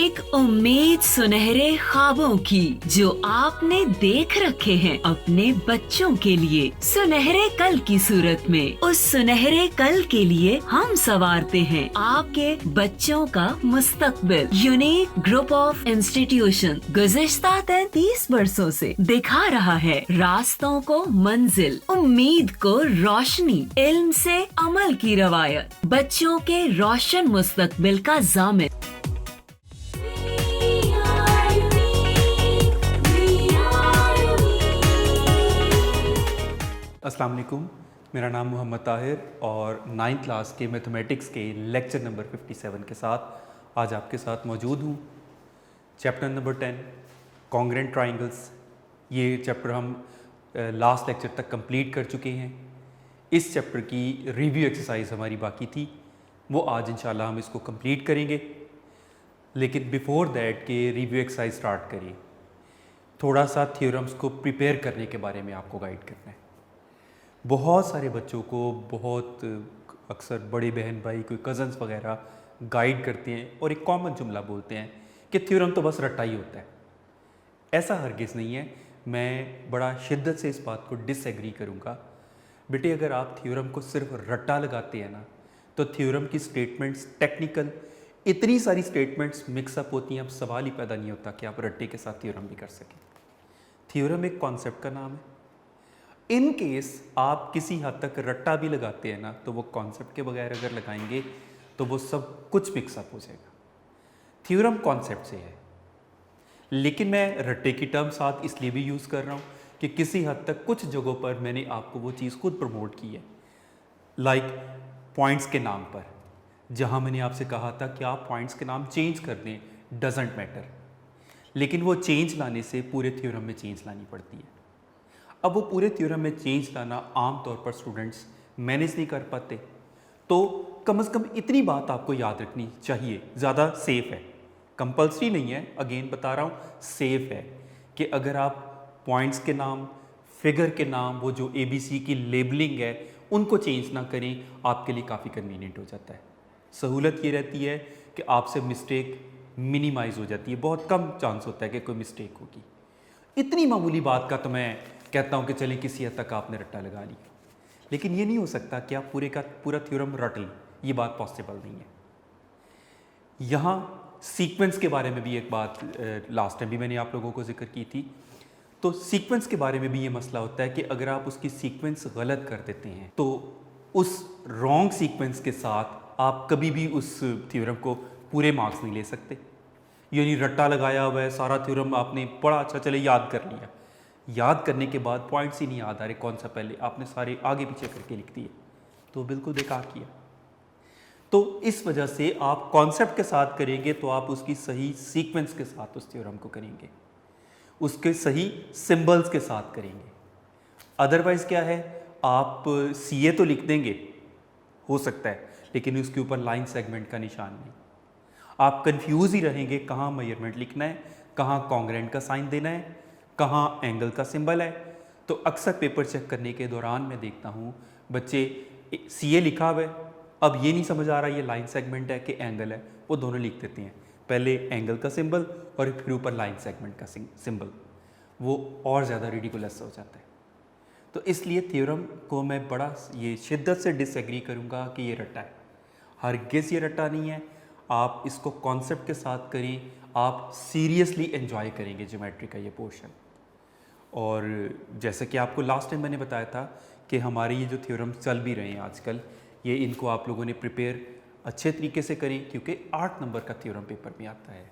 एक उम्मीद सुनहरे ख्वाबों की जो आपने देख रखे हैं अपने बच्चों के लिए, सुनहरे कल की सूरत में। उस सुनहरे कल के लिए हम संवारते हैं आपके बच्चों का मुस्तकबिल। यूनिक ग्रुप ऑफ इंस्टीट्यूशन गुज़िश्ता 33 वर्षों से दिखा रहा है रास्तों को मंजिल, उम्मीद को रोशनी, इल्म से अमल की रवायत, बच्चों के रोशन मुस्तकबिल का ज़ामिन। अस्सलाम वालेकुम, मेरा नाम मोहम्मद ताहिर और 9th क्लास के मैथमेटिक्स के लेक्चर नंबर 57 के साथ आज आपके साथ मौजूद हूँ। चैप्टर नंबर 10 कॉन्ग्रेंट ट्राइंगल्स, ये चैप्टर हम लास्ट लेक्चर तक कंप्लीट कर चुके हैं। इस चैप्टर की रिव्यू एक्सरसाइज हमारी बाकी थी, वो आज इंशाल्लाह हम इसको कंप्लीट करेंगे। लेकिन बिफोर दैट के रिव्यू एक्सरसाइज स्टार्ट करिए, थोड़ा सा थ्योरम्स को प्रिपेयर करने के बारे में आपको गाइड करना है। बहुत सारे बच्चों को बहुत अक्सर बड़े बहन भाई, कोई कज़न्स वगैरह गाइड करते हैं और एक कॉमन जुमला बोलते हैं कि थ्योरम तो बस रट्टा ही होता है। ऐसा हरगिज़ नहीं है। मैं बड़ा शिद्दत से इस बात को डिसएग्री करूँगा। बेटे, अगर आप थ्योरम को सिर्फ रट्टा लगाते हैं ना, तो थ्योरम की स्टेटमेंट्स टेक्निकल, इतनी सारी स्टेटमेंट्स मिक्सअप होती हैं, अब सवाल ही पैदा नहीं होता कि आप रट्टे के साथ थ्योरम भी कर सकें। थ्योरम एक कॉन्सेप्ट का नाम है। इन केस आप किसी हद तक रट्टा भी लगाते हैं ना, तो वो कॉन्सेप्ट के बगैर अगर लगाएंगे तो वो सब कुछ मिक्सअप हो जाएगा। थ्योरम कॉन्सेप्ट से है, लेकिन मैं रट्टे की टर्म साथ इसलिए भी यूज़ कर रहा हूँ कि किसी हद तक कुछ जगहों पर मैंने आपको वो चीज़ खुद प्रमोट की है। लाइक पॉइंट्स के नाम पर, जहाँ मैंने आपसे कहा था कि आप पॉइंट्स के नाम चेंज कर दें, डजेंट मैटर, लेकिन वो चेंज लाने से पूरे थ्योरम में चेंज लानी पड़ती है। अब वो पूरे थ्योरम में चेंज लाना आम तौर पर स्टूडेंट्स मैनेज नहीं कर पाते, तो कम से कम इतनी बात आपको याद रखनी चाहिए, ज़्यादा सेफ है, कंपल्सरी नहीं है, अगेन बता रहा हूँ, सेफ है कि अगर आप पॉइंट्स के नाम, फिगर के नाम, वो जो ABC की लेबलिंग है, उनको चेंज ना करें, आपके लिए काफ़ी कन्वीनियंट हो जाता है। सहूलत ये रहती है कि आपसे मिस्टेक मिनिमाइज़ हो जाती है, बहुत कम चांस होता है कि कोई मिस्टेक होगी। इतनी मामूली बात का तो मैं कहता हूँ कि चलें किसी हद तक आपने रट्टा लगा ली, लेकिन ये नहीं हो सकता कि आप पूरे का पूरा थ्योरम रट लें, ये बात पॉसिबल नहीं है। यहाँ सीक्वेंस के बारे में भी एक बात लास्ट टाइम भी मैंने आप लोगों को जिक्र की थी। तो सीक्वेंस के बारे में भी ये मसला होता है कि अगर आप उसकी सीक्वेंस गलत कर देते हैं तो उस रॉन्ग सीक्वेंस के साथ आप कभी भी उस थ्योरम को पूरे मार्क्स नहीं ले सकते। यानी रट्टा लगाया हुआ है, सारा थ्योरम आपने पढ़ा, अच्छा चले याद कर लिया, याद करने के बाद पॉइंट्स ही नहीं याद आ रहे कौन सा पहले, आपने सारे आगे पीछे करके लिख दिए, तो बिल्कुल बेकार किया। तो इस वजह से आप कॉन्सेप्ट के साथ करेंगे तो आप उसकी सही सीक्वेंस के साथ उस थ्योरम को करेंगे, उसके सही सिंबल्स के साथ करेंगे। अदरवाइज़ क्या है, आप CA तो लिख देंगे, हो सकता है, लेकिन उसके ऊपर लाइन सेगमेंट का निशान नहीं। आप कंफ्यूज ही रहेंगे, कहाँ मेजरमेंट लिखना है, कहाँ कॉन्ग्रेंट का साइन देना है, कहाँ एंगल का सिंबल है। तो अक्सर पेपर चेक करने के दौरान मैं देखता हूँ बच्चे CA लिखा हुआ है, अब ये नहीं समझ आ रहा ये लाइन सेगमेंट है कि एंगल है, वो दोनों लिख देते हैं, पहले एंगल का सिंबल और फिर ऊपर लाइन सेगमेंट का सिंबल, वो और ज़्यादा रिडिकुलस हो जाता है। तो इसलिए थ्योरम को मैं बड़ा ये शिद्दत से डिसएग्री करूँगा कि ये रट्टा है, हरगिज़ ये रट्टा नहीं है। आप इसको कॉन्सेप्ट के साथ करें, आप सीरियसली एंजॉय करेंगे ज्योमेट्री का ये पोर्शन। और जैसे कि आपको लास्ट टाइम मैंने बताया था कि हमारे ये जो थ्योरम चल भी रहे हैं आजकल, ये इनको आप लोगों ने प्रिपेयर अच्छे तरीके से करें, क्योंकि 8 नंबर का थ्योरम पेपर में आता है,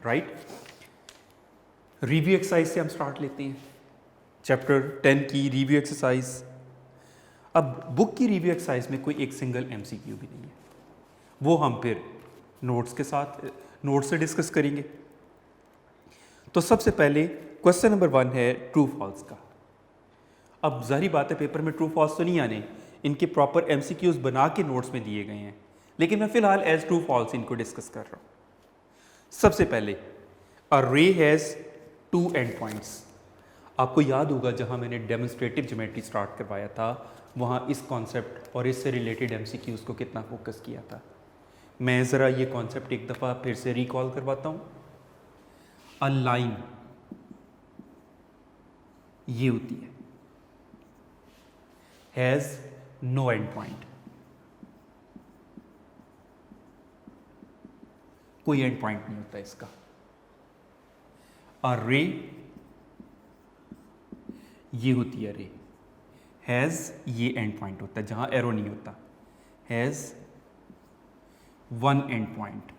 राइट। रिव्यू एक्सरसाइज से हम स्टार्ट लेते हैं, चैप्टर 10 की रिव्यू एक्सरसाइज। अब बुक की रिव्यू एक्सरसाइज में कोई एक सिंगल MCQ भी नहीं है, वो हम फिर नोट्स के साथ, नोट्स से डिस्कस करेंगे। तो सबसे पहले क्वेश्चन नंबर 1 है ट्रू फॉल्स का। अब जाहिर बात है पेपर में ट्रू फॉल्स तो नहीं आने, इनके प्रॉपर MCQs बना के नोट्स में दिए गए हैं, लेकिन मैं फिलहाल एज ट्रू फॉल्स इनको डिस्कस कर रहा हूँ। सबसे पहले अ रे हैज़ 2 एंड पॉइंट्स। आपको याद होगा जहाँ मैंने डेमोन्स्ट्रेटिव ज्योमेट्री स्टार्ट करवाया था, वहाँ इस कॉन्सेप्ट और इससे रिलेटेड MCQs को कितना फोकस किया था मैं ज़रा ये कॉन्सेप्ट एक दफ़ा फिर से रिकॉल करवाता हूँ। अ लाइन ये होती है, हैज़ नो एंड पॉइंट, कोई एंड पॉइंट नहीं होता इसका। अ रे ये होती है रे, हैज़ ये एंड पॉइंट होता है जहां एरो नहीं होता, हैज़ वन एंड पॉइंट।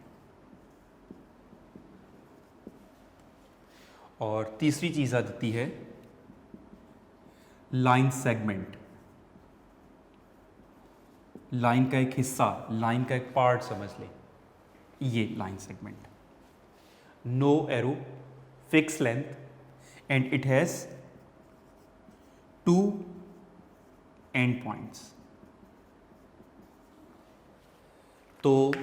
और तीसरी चीज आ जाती है लाइन सेगमेंट, लाइन का एक हिस्सा, लाइन का एक पार्ट समझ ले, ये line segment. No arrow, fix length and it has two end points. तो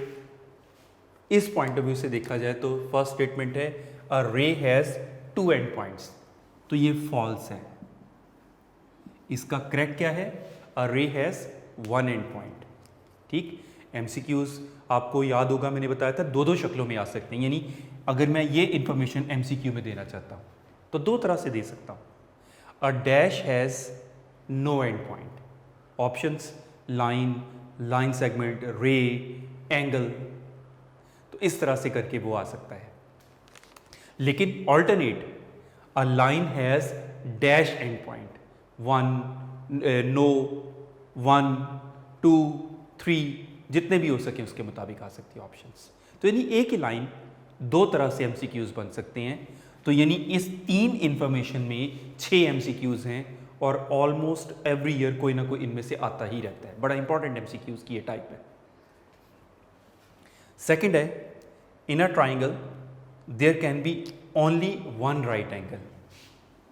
इस पॉइंट ऑफ व्यू से देखा जाए तो फर्स्ट स्टेटमेंट है अ रे हैज टू एंड पॉइंट्स, तो ये फॉल्स है। इसका करेक्ट क्या है? अ रे हैज वन एंड पॉइंट। ठीक, एमसीक्यूज आपको याद होगा मैंने बताया था दो दो शक्लों में आ सकते हैं, यानी अगर मैं ये इंफॉर्मेशन एमसीक्यू में देना चाहता हूँ तो दो तरह से दे सकता हूँ। A dash has no end point, options line, line segment, ray, angle, तो इस तरह से करके वो आ सकता है। लेकिन alternate a line has dash end point, one, no, one, two, three, जितने भी हो सके उसके मुताबिक आ सकती है ऑप्शंस। तो यानी एक ही लाइन दो तरह से एमसीक्यूज बन सकते हैं। तो यानी इस तीन इंफॉर्मेशन में 6 एमसीक्यूज हैं और ऑलमोस्ट एवरी ईयर कोई ना कोई इनमें से आता ही रहता है। बड़ा इंपॉर्टेंट एमसीक्यूज की ये टाइप है। सेकंड है in a triangle there can be only one right angle.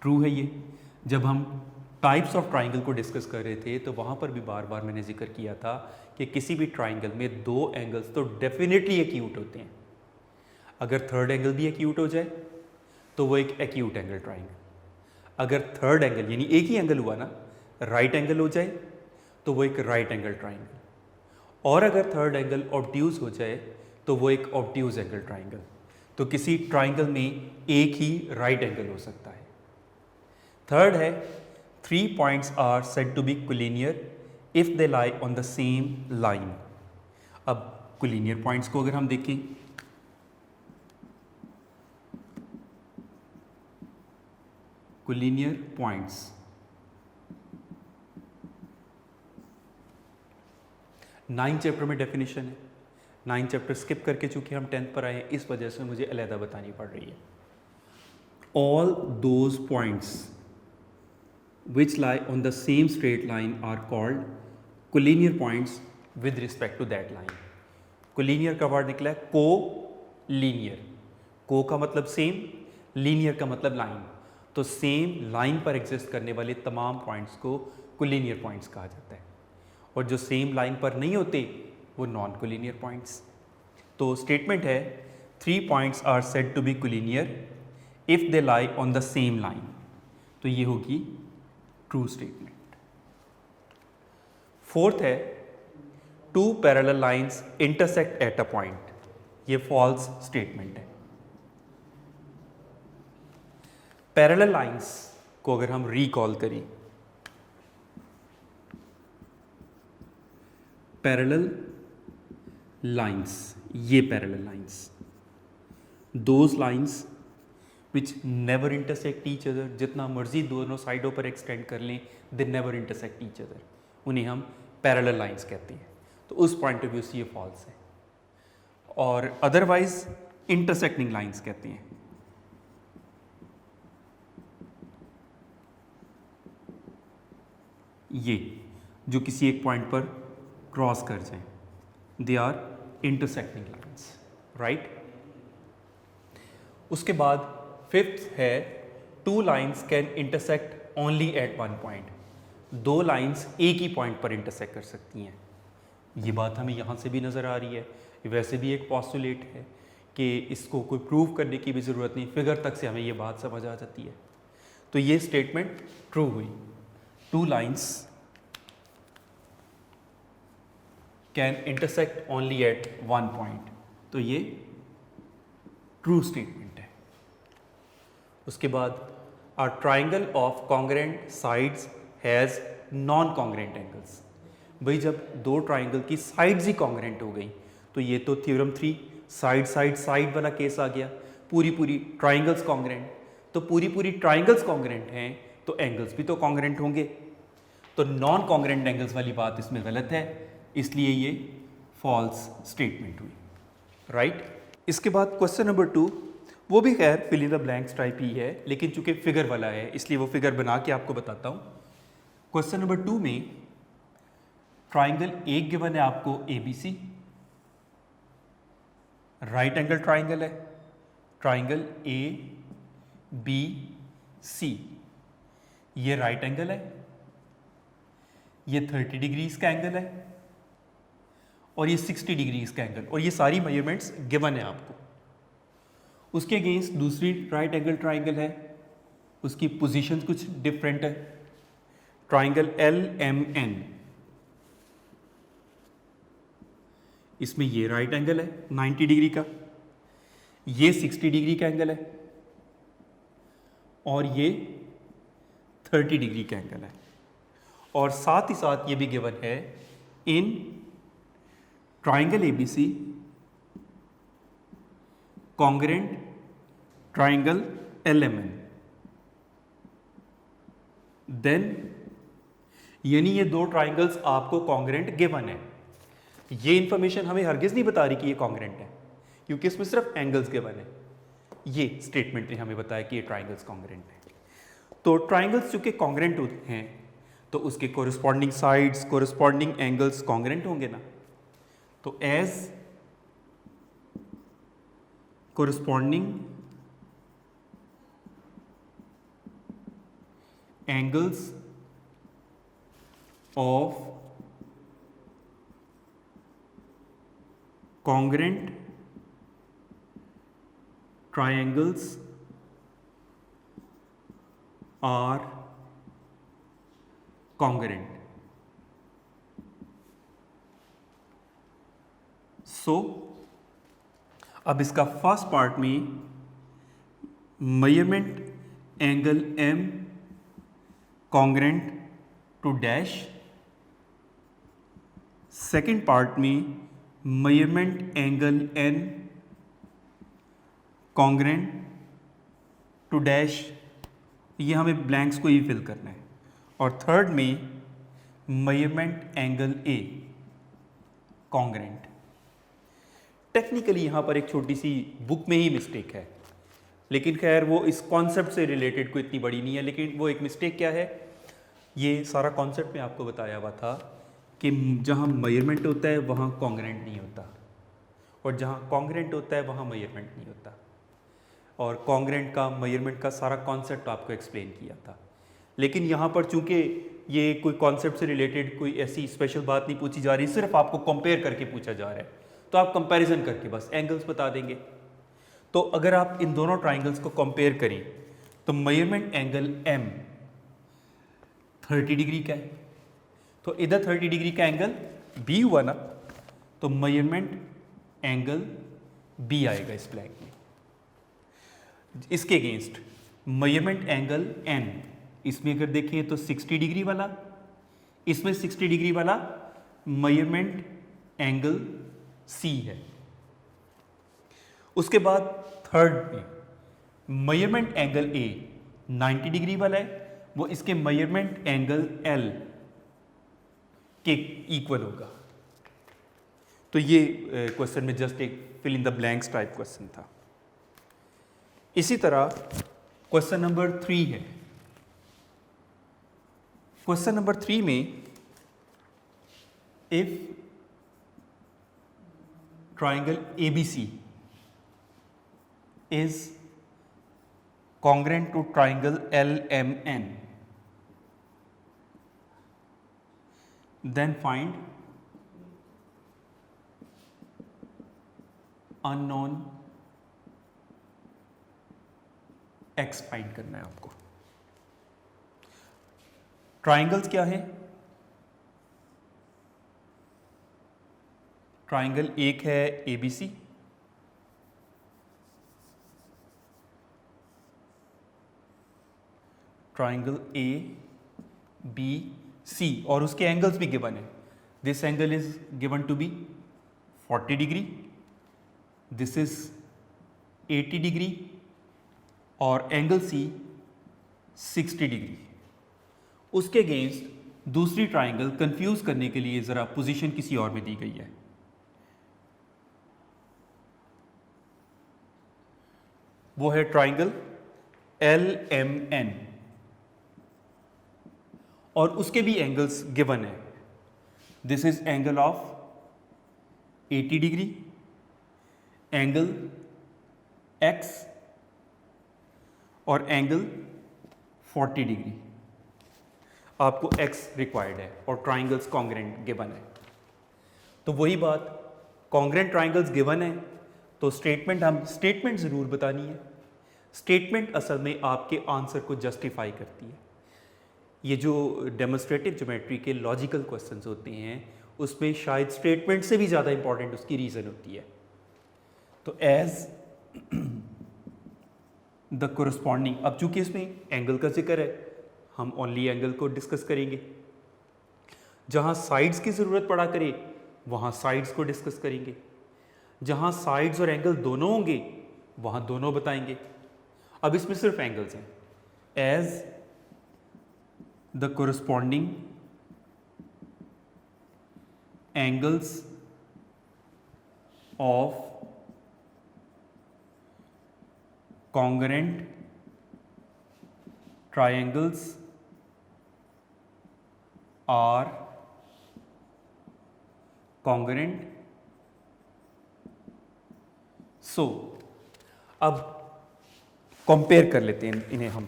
True है ये। जब हम टाइप्स ऑफ ट्राइंगल को डिस्कस कर रहे थे तो वहाँ पर भी बार बार मैंने जिक्र किया था कि किसी भी ट्राइंगल में दो एंगल्स तो डेफिनेटली एक्यूट होते हैं। अगर थर्ड एंगल भी एक्यूट हो जाए तो वो एक एक्यूट एंगल ट्राइंगल। अगर थर्ड एंगल यानी एक ही एंगल हुआ ना, राइट एंगल हो जाए तो वो एक राइट एंगल ट्राइंगल, और अगर थर्ड एंगल ऑब्ट्यूज हो जाए तो वो एक ऑब्ट्यूज एंगल ट्राइंगल। तो किसी ट्राइंगल में एक ही राइट एंगल हो सकता है। थर्ड है 3 points are said to be collinear if they lie on the same line। अब collinear points को अगर हम देखें, collinear points 9 चैप्टर में डेफिनेशन है। 9 चैप्टर स्किप करके चूंकि हम 10th पर आए हैं इस वजह से मुझे अलहदा बतानी पड़ रही है। All those points which lie on the same straight line are called collinear points with respect to that line। collinear का वर्ड निकला है co-linear। co का मतलब सेम, linear का मतलब लाइन। तो सेम लाइन पर एग्जिस्ट करने वाले तमाम पॉइंट्स को collinear पॉइंट्स कहा जाता है, और जो सेम लाइन पर नहीं होते वो नॉन collinear पॉइंट्स। तो स्टेटमेंट है 3 points are said to be collinear if they lie on the same line। तो ये होगी ट्रू स्टेटमेंट। फोर्थ है 2 parallel lines intersect at a point. ये फॉल्स स्टेटमेंट है। पैरेलल लाइंस को अगर हम रिकॉल करें, पैरेलल लाइंस, ये parallel lines, those lines which never intersect each other, जितना मर्जी दोनों साइडों पर एक्सटेंड कर लें they never intersect each other, उन्हें हम पैरेलल लाइंस कहते हैं। तो उस पॉइंट ऑफ व्यू से ये फॉल्स है। और अदरवाइज इंटरसेक्टिंग लाइंस कहते हैं। ये जो किसी एक पॉइंट पर क्रॉस कर जाएं, they are intersecting lines, right. उसके बाद फिफ्थ है 2 lines can intersect only at one point. 2 lines एक ही पॉइंट पर इंटरसेक्ट कर सकती हैं। ये बात हमें यहाँ से भी नज़र आ रही है। वैसे भी एक पॉस्टुलेट है कि इसको कोई प्रूव करने की भी ज़रूरत नहीं, फिगर तक से हमें ये बात समझ आ जाती है। तो ये स्टेटमेंट ट्रू हुई। 2 lines can intersect only at one point, तो ये ट्रू स्टेटमेंट है। उसके बाद a triangle of congruent sides has non congruent angles. भाई जब दो ट्राइंगल की साइड्स ही कॉन्ग्रेंट हो गई तो ये तो थ्योरम 3 साइड साइड साइड वाला केस आ गया। पूरी पूरी ट्राइंगल्स कॉन्ग्रेंट, तो पूरी पूरी ट्राइंगल्स कॉन्ग्रेंट हैं तो एंगल्स भी तो कॉन्ग्रेंट होंगे। तो नॉन कॉन्ग्रेंट एंगल्स वाली बात इसमें गलत है, इसलिए ये फॉल्स स्टेटमेंट हुई, राइट। इसके बाद क्वेश्चन नंबर 2, वो भी खैर fill in the blanks type ही है, लेकिन चूंकि फिगर वाला है इसलिए वो फिगर बना के आपको बताता हूँ। क्वेश्चन नंबर 2 में ट्राइंगल एक गिवन है आपको ABC, राइट एंगल ट्राइंगल है, ट्राइंगल ABC, ये राइट एंगल है, ये 30 डिग्रीज का एंगल है और ये 60 डिग्रीज का एंगल, और ये सारी मेजरमेंट्स गिवन है आपको। उसके अगेंस्ट दूसरी राइट एंगल ट्राइंगल है, उसकी पोजीशन कुछ डिफरेंट है, ट्राइंगल LMN, इसमें ये राइट एंगल है 90 डिग्री का, ये 60 डिग्री का एंगल है और ये 30 डिग्री का एंगल है। और साथ ही साथ ये भी गिवन है in triangle ABC congruent triangle LMN, then यानी ये दो ट्राइंगल्स आपको कॉन्ग्रेंट गिवन है। ये इंफॉर्मेशन हमें हरगिज नहीं बता रही कि ये कॉन्ग्रेंट है, क्योंकि इसमें सिर्फ एंगल्स गिवन है। ये स्टेटमेंट ने हमें बताया कि ये ट्राइंगल्स कॉन्ग्रेंट है। तो ट्राइंगल्स चूंकि कॉन्ग्रेंट होते हैं तो उसके corresponding sides corresponding angles congruent होंगे ना। तो as corresponding angles of congruent triangles are congruent. So अब इसका फर्स्ट पार्ट में measurement angle M congruent to dash, second part में measurement angle N congruent to dash, ये हमें ब्लैंक्स को ही फिल करना है। और थर्ड में measurement angle A congruent. Technically यहाँ पर एक छोटी सी बुक में ही मिस्टेक है, लेकिन खैर वो इस कॉन्सेप्ट से रिलेटेड कोई इतनी बड़ी नहीं है। लेकिन वो एक मिस्टेक क्या है, ये सारा कॉन्सेप्ट में आपको बताया हुआ था कि जहाँ मेजरमेंट होता है वहाँ कॉन्ग्रेंट नहीं होता, और जहाँ कॉन्ग्रेंट होता है वहाँ मेजरमेंट नहीं होता। और कॉन्ग्रेंट का मेजरमेंट का सारा कॉन्सेप्ट आपको एक्सप्लेन किया था। लेकिन यहाँ पर चूंकि ये कोई कॉन्सेप्ट से रिलेटेड कोई ऐसी स्पेशल बात नहीं पूछी जा रही, सिर्फ आपको कंपेयर करके पूछा जा रहा है, तो आप कंपैरिजन करके बस एंगल्स बता देंगे। तो अगर आप इन दोनों ट्राइंगल्स को कंपेयर करें तो मेजरमेंट एंगल M 30 डिग्री का है, तो इधर 30 डिग्री का एंगल B हुआ ना, तो मेजरमेंट एंगल B आएगा इस ब्लैंक में। इसके अगेंस्ट मेजरमेंट एंगल N, इसमें अगर देखें तो 60 डिग्री वाला, इसमें 60 डिग्री वाला मेजरमेंट एंगल C है। उसके बाद थर्ड में मेजरमेंट एंगल A 90 डिग्री वाला है, वो इसके मेजरमेंट एंगल L के इक्वल होगा। तो ये क्वेश्चन में जस्ट एक fill in the blanks type question था। इसी तरह क्वेश्चन नंबर 3 है। क्वेश्चन नंबर 3 में if triangle ABC is congruent to triangle LMN, then find unknown x find करना है आपको। ट्राइंगल्स क्या है? ट्राइंगल एक है ABC, ट्राइंगल ABC और उसके एंगल्स भी गिवन है. This angle is given to be 40 degree, this is 80 degree और एंगल C 60 डिग्री. उसके अगेंस्ट दूसरी ट्राइंगल कंफ्यूज करने के लिए जरा पोजीशन किसी और में दी गई है. वो है ट्राइंगल LMN और उसके भी एंगल्स गिवन है. This is angle of 80 degree, angle X और एंगल 40 डिग्री. आपको X रिक्वायर्ड है और ट्राइंगल्स कॉन्ग्रेंट गिवन है. तो वही बात, कॉन्ग्रेंट ट्राइंगल्स गिवन है तो स्टेटमेंट ज़रूर बतानी है. स्टेटमेंट असल में आपके आंसर को जस्टिफाई करती है. ये जो डेमोस्ट्रेटिव ज्योमेट्री के लॉजिकल क्वेश्चंस होते हैं उसमें शायद स्टेटमेंट से भी ज़्यादा इंपॉर्टेंट उसकी रीज़न होती है. तो एज द कोरस्पॉन्डिंग, अब चूंकि इसमें एंगल का जिक्र है हम ओनली एंगल को डिस्कस करेंगे. जहाँ साइड्स की ज़रूरत पड़ा करे वहाँ साइड्स को डिस्कस करेंगे. जहाँ साइड्स और एंगल दोनों होंगे वहाँ दोनों बताएंगे. अब इसमें सिर्फ एंगल्स हैं. As the corresponding angles of congruent triangles are congruent. So अब कंपेयर कर लेते हैं इन्हें हम.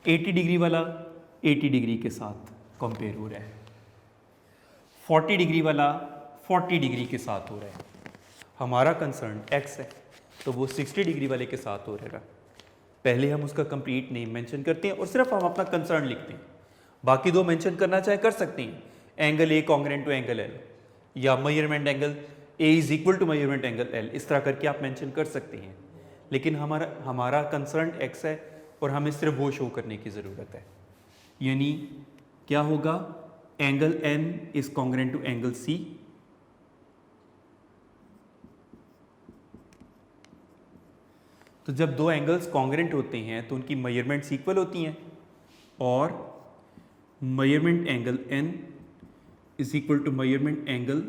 80 डिग्री वाला 80 डिग्री के साथ कंपेयर हो रहा है, 40 डिग्री वाला 40 डिग्री के साथ हो रहा है. हमारा कंसर्न X है तो वो 60 डिग्री वाले के साथ हो रहेगा. पहले हम उसका कंप्लीट नेम मेंशन करते हैं और सिर्फ हम अपना कंसर्न लिखते हैं. बाकी दो मेंशन करना चाहे कर सकते हैं, angle A congruent to angle L या measurement angle A is equal to measurement angle L. इस तरह करके आप मेंशन कर सकते हैं. लेकिन हमारा कंसर्न X है और हमें सिर्फ वो शो करने की ज़रूरत है. यानी क्या होगा, angle N is congruent to angle C. तो जब दो एंगल्स कॉन्ग्रेंट होते हैं तो उनकी मेजरमेंट्स इक्वल होती हैं और measurement angle N is equal to measurement angle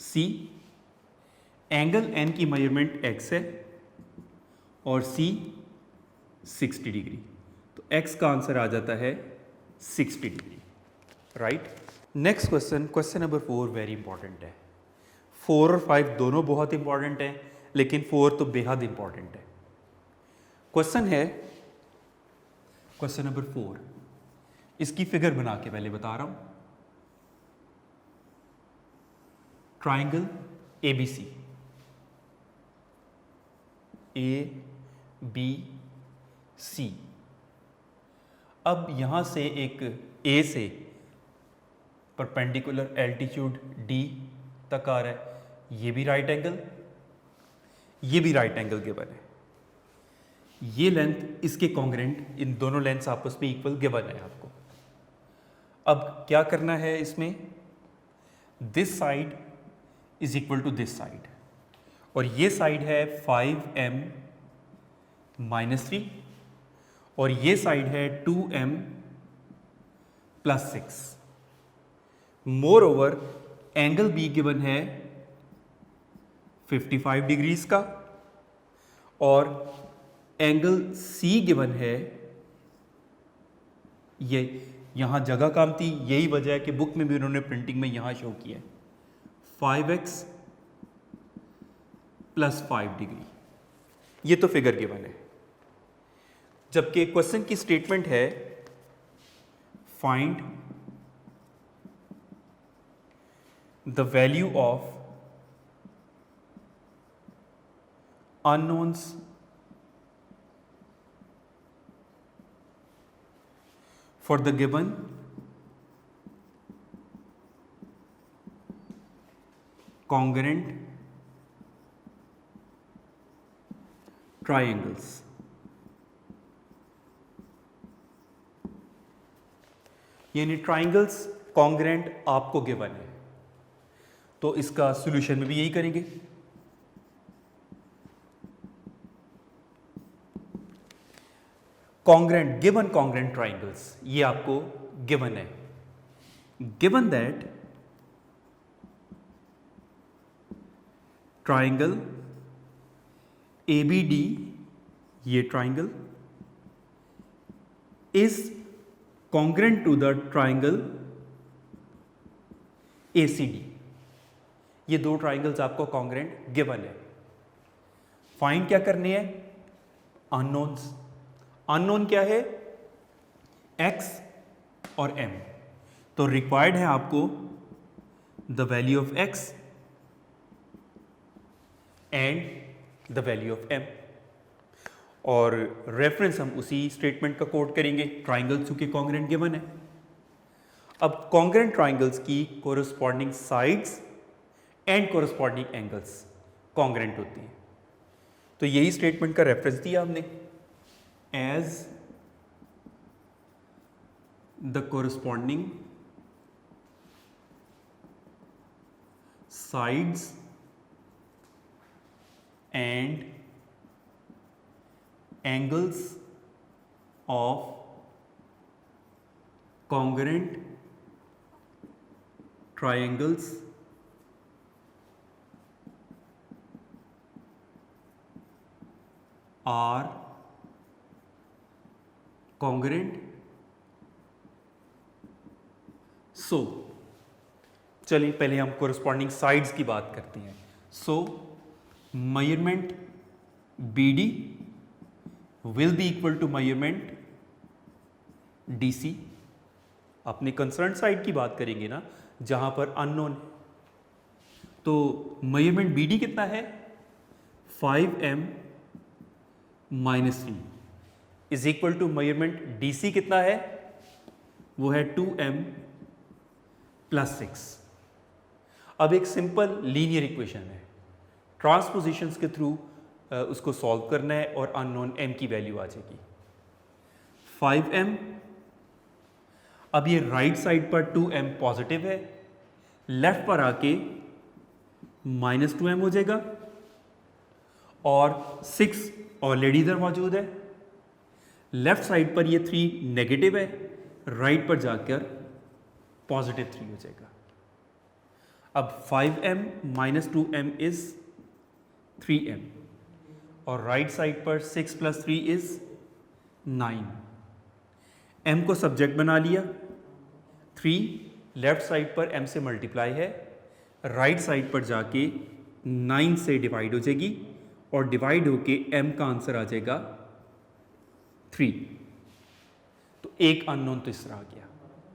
C. Angle N की मेजरमेंट X है और C 60 डिग्री. तो X का आंसर आ जाता है 60 degree. Right. Next question, question number 4 very important है. 4 और 5 दोनों बहुत इंपॉर्टेंट हैं लेकिन 4 तो बेहद इंपॉर्टेंट है. क्वेश्चन है क्वेश्चन नंबर 4. इसकी फिगर बना के पहले बता रहा हूं. Triangle ABC, ABC. अब यहां से एक A से परपेंडिकुलर एल्टीट्यूड D तक आ रहा है. ये भी राइट एंगल, ये भी राइट एंगल गिवन है. ये लेंथ इसके कॉन्ग्रेंट, इन दोनों लेंथ्स आपस में इक्वल गिवन है आपको. अब क्या करना है इसमें, this side is equal to this side और ये साइड है 5m - 3 और ये साइड है 2m + 6. More over angle B given है 55 डिग्रीज का और एंगल C गिवन है, ये यहाँ जगह काम थी, यही वजह है कि बुक में भी उन्होंने प्रिंटिंग में यहाँ शो किया है 5x + 5 डिग्री. ये तो फिगर गिवन है. जबकि क्वेश्चन की स्टेटमेंट है find the value of unknowns for the congruent triangles. यानी ट्राइंगल्स कॉन्ग्रेंट आपको गिवन है, तो इसका सॉल्यूशन में भी यही करेंगे। कॉन्ग्रेंट, गिवन कॉन्ग्रेंट ट्राइंगल्स, ये आपको गिवन है। गिवन दैट ट्राइंगल ABD, ये triangle is congruent to the triangle ACD। ये दो ट्राइंगल्स आपको कॉन्ग्रेंट गिवन है। फाइंड क्या करने हैं? अननोन्स। अननोन क्या है? x और m। तो रिक्वायर्ड है आपको the value of x and the value of m, और रेफरेंस हम उसी स्टेटमेंट का कोट करेंगे, ट्राइंगल्स चूंकि कॉन्ग्रेंट गिवन है। अब कॉन्ग्रेंट ट्राइंगल्स की corresponding sides and corresponding angles congruent होती हैं। तो यही स्टेटमेंट का रेफरेंस दिया हमने, as the corresponding sides and angles of congruent triangles are congruent. So चलिए पहले हम कोरस्पॉन्डिंग साइड्स की बात करते हैं। So measurement BD will be equal to measurement DC। अपने कंसर्न साइड की बात करेंगे ना, जहां पर अननोन है। तो मेजरमेंट BD कितना है? 5m - 3 is equal to measurement DC कितना है? वो है 2m + 6। अब एक सिंपल लीनियर इक्वेशन है, ट्रांसपोजिशंस के थ्रू उसको सॉल्व करना है और अननोन m की वैल्यू आ जाएगी 5m। अब ये राइट साइड पर 2m पॉजिटिव है, लेफ्ट पर आके -2m हो जाएगा, और 6 ऑलरेडी इधर मौजूद है। लेफ्ट साइड पर ये 3 नेगेटिव है, राइट पर जाकर पॉजिटिव 3 हो जाएगा। अब 5m - 2m इज 3m, और राइट साइड पर 6 + 3 इज 9। m को सब्जेक्ट बना लिया, 3 लेफ्ट साइड पर m से मल्टीप्लाई है, राइट साइड पर जाके 9 से डिवाइड हो जाएगी, और डिवाइड होके m का आंसर आ जाएगा 3। तो एक अननोन तो इस तरह आ गया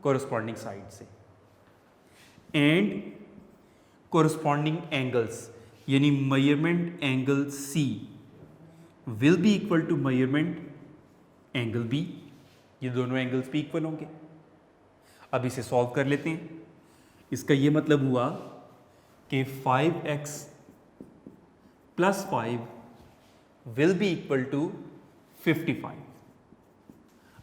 कोरस्पॉन्डिंग साइड से। एंड कोरस्पॉन्डिंग एंगल्स, यानी measurement angle C will be equal to measurement angle B। ये दोनों एंगल्स भी इक्वल होंगे। अब इसे सॉल्व कर लेते हैं। इसका ये मतलब हुआ कि 5x + 5 will be equal to 55।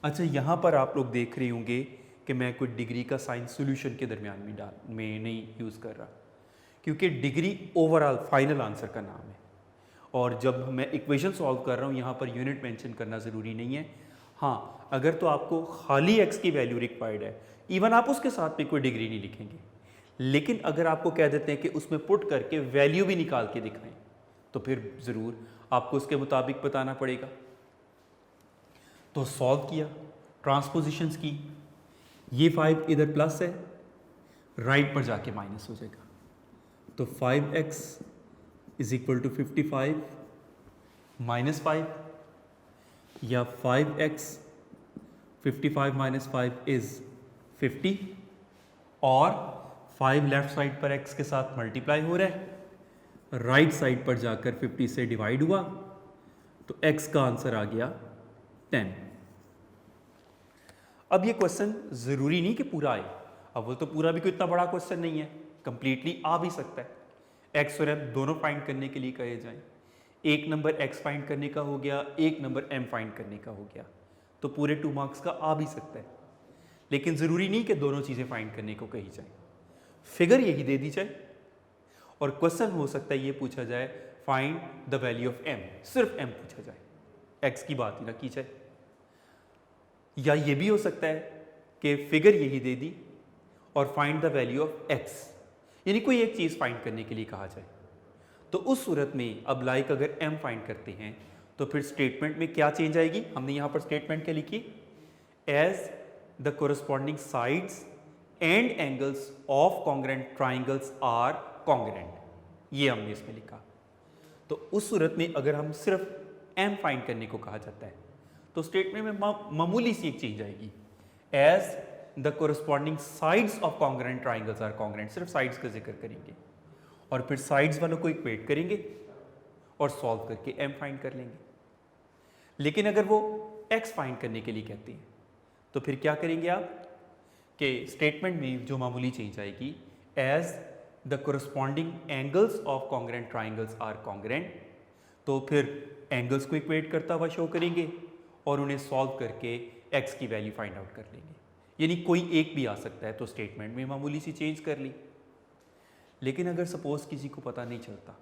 अच्छा, यहाँ पर आप लोग देख रहे होंगे कि मैं कोई डिग्री का साइन सॉल्यूशन के दरमियान में नहीं यूज़ कर रहा, क्योंकि डिग्री ओवरऑल फाइनल आंसर का नाम है, और जब मैं इक्वेशन सॉल्व कर रहा हूँ यहाँ पर यूनिट मेंशन करना ज़रूरी नहीं है। हाँ, अगर तो आपको खाली x की वैल्यू रिक्वायर्ड है, इवन आप उसके साथ भी कोई डिग्री नहीं लिखेंगे, लेकिन अगर आपको कह देते हैं कि उसमें पुट करके वैल्यू भी निकाल के दिखाएं, तो फिर ज़रूर आपको उसके मुताबिक बताना पड़ेगा। तो सॉल्व किया, ट्रांसपोजिशंस की, ये 5 इधर प्लस है, राइट पर जाके माइनस हो जाएगा। तो 5x = 55 - 5, या 5x 55 - 5 इज 50, और 5 लेफ्ट साइड पर x के साथ मल्टीप्लाई हो रहा है, राइट साइड पर जाकर 50 से डिवाइड हुआ, तो x का आंसर आ गया 10। अब ये क्वेश्चन ज़रूरी नहीं कि पूरा आए, अब वो तो पूरा भी कोई इतना बड़ा क्वेश्चन नहीं है, कंप्लीटली आ भी सकता है, एक्स और एम दोनों फाइंड करने के लिए कहे जाएं, एक नंबर एक्स फाइंड करने का हो गया, एक नंबर एम फाइंड करने का हो गया, तो पूरे 2 मार्क्स का आ भी सकता है। लेकिन ज़रूरी नहीं कि दोनों चीज़ें फाइंड करने को कही जाए, फिगर यही दे दी जाए और क्वेश्चन हो सकता है ये पूछा जाए find the value of M, सिर्फ एम पूछा जाए, एक्स की बात ही ना की जाए। या ये भी हो सकता है कि फिगर यही दे दी और find the value of x, यानी कोई एक चीज़ फाइंड करने के लिए कहा जाए। तो उस सूरत में अब लाइक अगर एम फाइंड करते हैं तो फिर स्टेटमेंट में क्या चेंज आएगी, हमने यहां पर स्टेटमेंट क्या लिखी, as the corresponding sides and angles of congruent triangles are congruent, ये हमने इसमें लिखा। तो उस सूरत में अगर हम सिर्फ एम फाइंड करने को कहा जाता है तो स्टेटमेंट में मामूली सी एक चेंज आएगी, as the corresponding sides of congruent triangles are congruent, सिर्फ साइड्स का जिक्र करेंगे और फिर साइड्स वालों को इक्वेट करेंगे और सॉल्व करके एम फाइंड कर लेंगे। लेकिन अगर वो एक्स फाइंड करने के लिए कहते हैं तो फिर क्या करेंगे आप कि स्टेटमेंट में जो मामूली चेंज आएगी, as the corresponding angles of congruent triangles are congruent, तो फिर एंगल्स को इक्वेट करता हुआ शो करेंगे और उन्हें सॉल्व करके एक्स की वैल्यू फाइंड आउट कर लेंगे। यानी कोई एक भी आ सकता है, तो स्टेटमेंट में मामूली सी चेंज कर ली। लेकिन अगर सपोज किसी को पता नहीं चलता,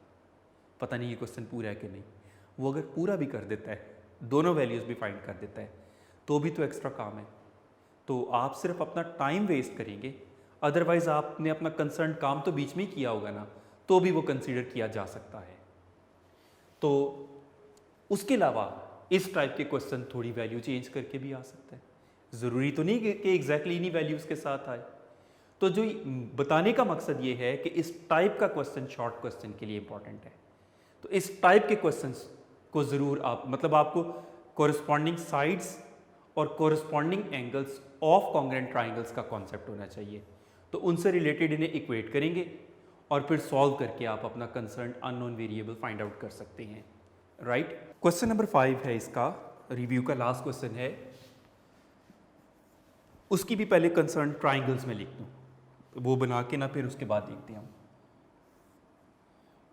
पता नहीं ये क्वेश्चन पूरा है कि नहीं, वो अगर पूरा भी कर देता है, दोनों वैल्यूज़ भी फाइंड कर देता है, तो भी तो एक्स्ट्रा काम है, तो आप सिर्फ अपना टाइम वेस्ट करेंगे। अदरवाइज आपने अपना कंसर्न काम तो बीच में ही किया होगा ना, तो भी वो कंसीडर किया जा सकता है। तो उसके अलावा इस टाइप के क्वेश्चन थोड़ी वैल्यू चेंज करके भी आ सकता है, ज़रूरी तो नहीं कि एग्जैक्टली इन्हीं वैल्यूज़ के साथ आए। तो जो बताने का मकसद ये है कि इस टाइप का क्वेश्चन शॉर्ट क्वेश्चन के लिए इंपॉर्टेंट है। तो इस टाइप के क्वेश्चंस को ज़रूर आप मतलब आपको कोरस्पॉन्डिंग साइड्स और corresponding angles of congruent triangles का कॉन्सेप्ट होना चाहिए। तो उनसे रिलेटेड इन्हें इक्वेट करेंगे और फिर सॉल्व करके आप अपना concern unknown variable find out कर सकते हैं, राइट। क्वेश्चन नंबर 5 है, इसका रिव्यू का लास्ट क्वेश्चन है। उसकी भी पहले कंसर्न ट्राइंगल्स में लिख दूँ, तो वो बना के ना फिर उसके बाद देखते हैं हम।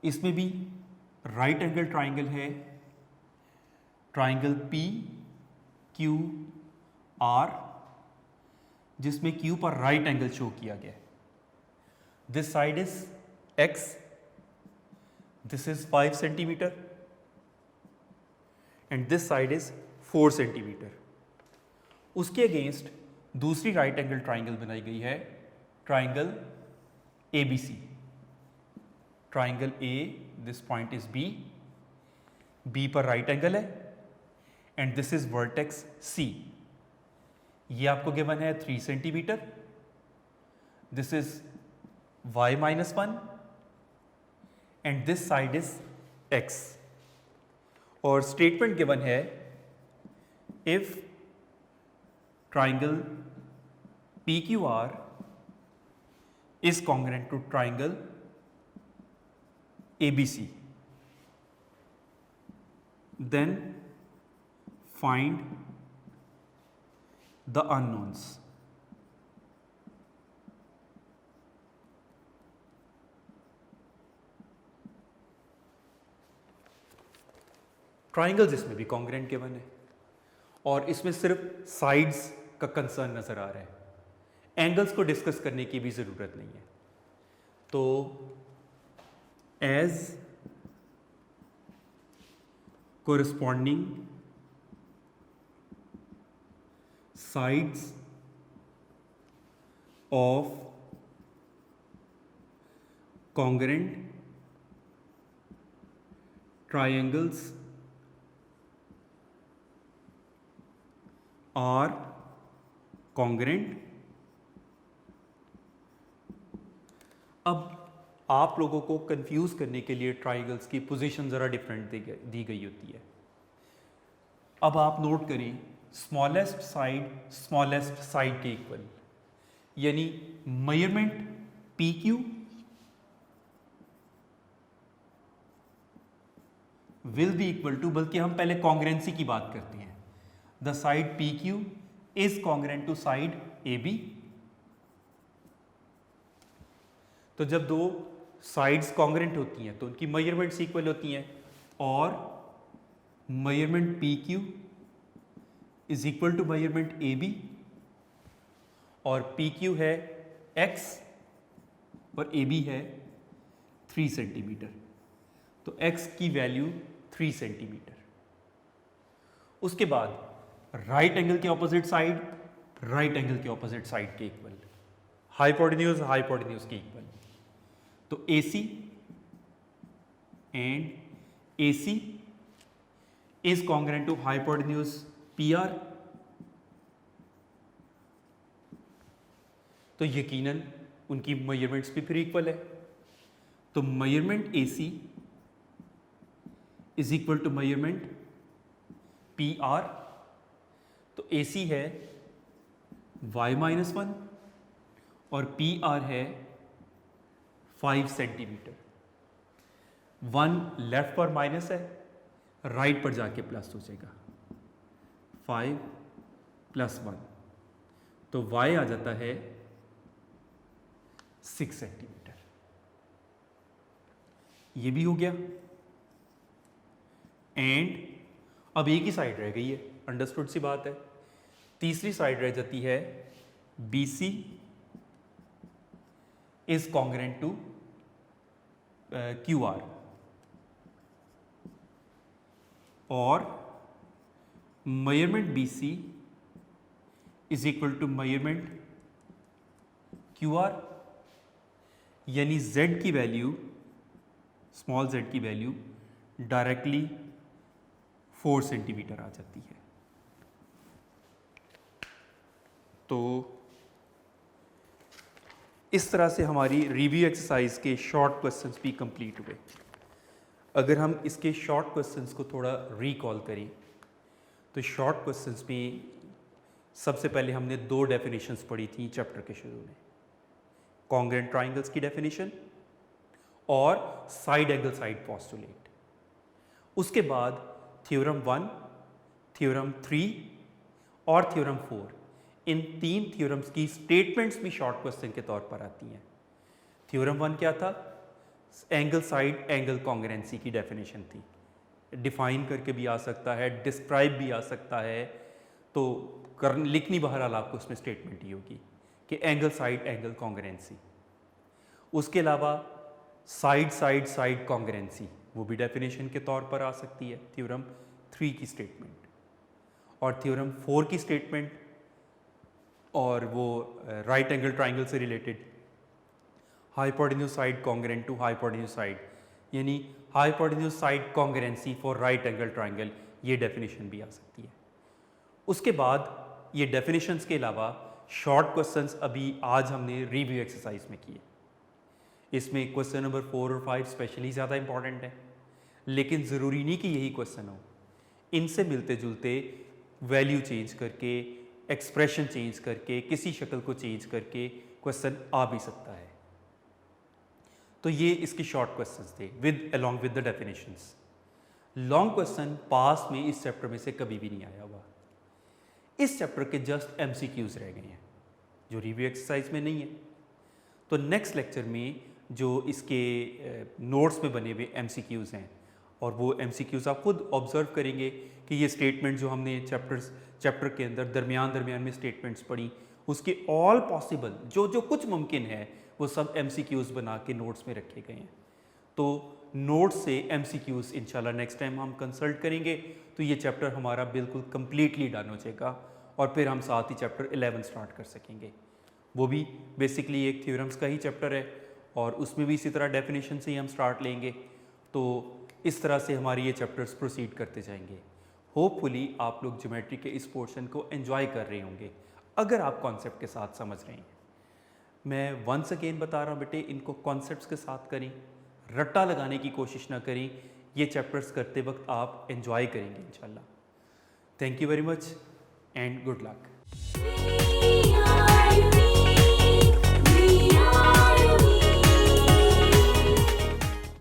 इसमें भी राइट एंगल ट्राइंगल है, ट्राइंगल पी क्यू आर, जिसमें क्यू पर राइट एंगल शो किया गया है। This side is X, this is 5 centimetre and this side is 4 centimetre. उसके अगेंस्ट दूसरी राइट एंगल ट्राइंगल बनाई गई है, triangle A B C. Triangle A, this point is B, B पर राइट एंगल है and this is vertex C. ये आपको given है 3 centimetre, this is y-1 and this side is x। और statement given है, if triangle PQR is congruent to triangle ABC, then find the unknowns. Triangles इसमें भी congruent given है और इसमें सिर्फ साइड्स का कंसर्न नजर आ रहा है, एंगल्स को डिस्कस करने की भी ज़रूरत नहीं है। तो as corresponding sides of congruent triangles are congruent. अब आप लोगों को कंफ्यूज करने के लिए ट्राइंगल्स की पोजीशन ज़रा डिफरेंट दी गई होती है। अब आप नोट करें, स्मॉलेस्ट साइड के इक्वल, यानी measurement P Q will be equal to, बल्कि हम पहले कॉन्ग्रेंसी की बात करते हैं, the side P Q is congruent to side A B. तो जब दो साइड्स कॉन्ग्रेंट होती हैं तो उनकी मेजरमेंट्स इक्वल होती हैं, और measurement P Q is equal to measurement A B, और पी क्यू है x और ए बी है 3 सेंटीमीटर, तो x की वैल्यू 3 सेंटीमीटर। उसके बाद राइट एंगल के ऑपोजिट साइड राइट एंगल के ऑपोजिट साइड के इक्वल, हाइपोटेन्यूज हाइपोटेन्यूज के इक्वल, तो AC and AC is congruent to hypotenuse PR, तो यकीनन उनकी मेजरमेंट्स भी फिर इक्वल है, तो measurement AC is equal to measurement PR, तो AC है y-1 और PR है 5 सेंटीमीटर। 1 लेफ्ट पर माइनस है, राइट पर जाके प्लस हो जाएगा, 5 + 1, तो y आ जाता है 6 सेंटीमीटर। ये भी हो गया, एंड अब एक ही साइड रह गई है, अंडरस्टूड सी बात है। तीसरी साइड रह जाती है BC is congruent to QR, और measurement BC is equal to measurement QR, यानी Z की वैल्यू, स्मॉल z की वैल्यू डायरेक्टली 4 सेंटीमीटर आ जाती है। तो इस तरह से हमारी रिव्यू एक्सरसाइज के शॉर्ट क्वेश्चंस भी कंप्लीट हुए। अगर हम इसके शॉर्ट क्वेश्चंस को थोड़ा रिकॉल करें तो शॉर्ट क्वेश्चंस में सबसे पहले हमने 2 डेफिनेशंस पढ़ी थी चैप्टर के शुरू में, कॉन्ग्रेंट ट्राइंगल्स की डेफिनेशन और साइड एंगल साइड पोस्टुलेट। उसके बाद थ्योरम 1, थ्योरम 3 और थ्योरम 4, इन 3 थ्योरम्स की स्टेटमेंट्स भी शॉर्ट क्वेश्चन के तौर पर आती हैं। थ्योरम 1 क्या था? एंगल साइड एंगल कॉन्ग्रेंसी की डेफिनेशन थी, डिफाइन करके भी आ सकता है, डिस्क्राइब भी आ सकता है, तो लिखनी बहरहाल आपको उसमें स्टेटमेंट ही होगी कि एंगल साइड एंगल कॉन्ग्रेंसी। उसके अलावा साइड साइड साइड कॉन्ग्रेंसी, वो भी डेफिनेशन के तौर पर आ सकती है, थ्योरम 3 की स्टेटमेंट। और थ्योरम 4 की स्टेटमेंट, और वो राइट एंगल ट्राइंगल से related, hypotenuse side congruent to hypotenuse side, यानी hypotenuse side congruency for right angle triangle, ये डेफिनेशन भी आ सकती है। उसके बाद ये डेफिनेशंस के अलावा शॉर्ट क्वेश्चंस अभी आज हमने रिव्यू एक्सरसाइज में किए। इसमें क्वेश्चन नंबर 4 और 5 स्पेशली ज़्यादा इंपॉर्टेंट है, लेकिन ज़रूरी नहीं कि यही क्वेश्चन हो, इनसे मिलते जुलते वैल्यू चेंज करके, एक्सप्रेशन चेंज करके, किसी शक्ल को चेंज करके क्वेश्चन आ भी सकता है। तो ये इसके शॉर्ट क्वेश्चंस थे along with the definitions. Long question पास में इस चैप्टर में से कभी भी नहीं आया हुआ। इस चैप्टर के जस्ट MCQs रह गए हैं जो रिव्यू एक्सरसाइज में नहीं है। तो नेक्स्ट लेक्चर में जो इसके नोट्स में बने हुए MCQs हैं, और वो MCQs आप खुद ऑब्जर्व करेंगे कि ये स्टेटमेंट जो हमने चैप्टर के अंदर दरमियान में स्टेटमेंट्स पढ़ी, उसके ऑल पॉसिबल जो कुछ मुमकिन है वो सब MCQs बना के नोट्स में रखे गए हैं। तो नोट्स से MCQs इंशाल्लाह नेक्स्ट टाइम हम कंसल्ट करेंगे तो ये चैप्टर हमारा बिल्कुल कंप्लीटली डन हो जाएगा, और फिर हम साथ ही चैप्टर 11 स्टार्ट कर सकेंगे। वो भी बेसिकली एक थ्योरम्स का ही चैप्टर है, और उसमें भी इसी तरह डेफिनेशन से ही हम स्टार्ट लेंगे। तो इस तरह से हमारे ये चैप्टर्स प्रोसीड करते जाएंगे। होपफुली आप लोग ज्योमेट्री के इस पोर्शन को एंजॉय कर रहे होंगे अगर आप कॉन्सेप्ट के साथ समझ रहे हैं। मैं वंस अगेन बता रहा हूँ बेटे, इनको कॉन्सेप्ट्स के साथ करें, रट्टा लगाने की कोशिश ना करें। ये चैप्टर्स करते वक्त आप एंजॉय करेंगे इंशाल्लाह। Thank you very much and good luck.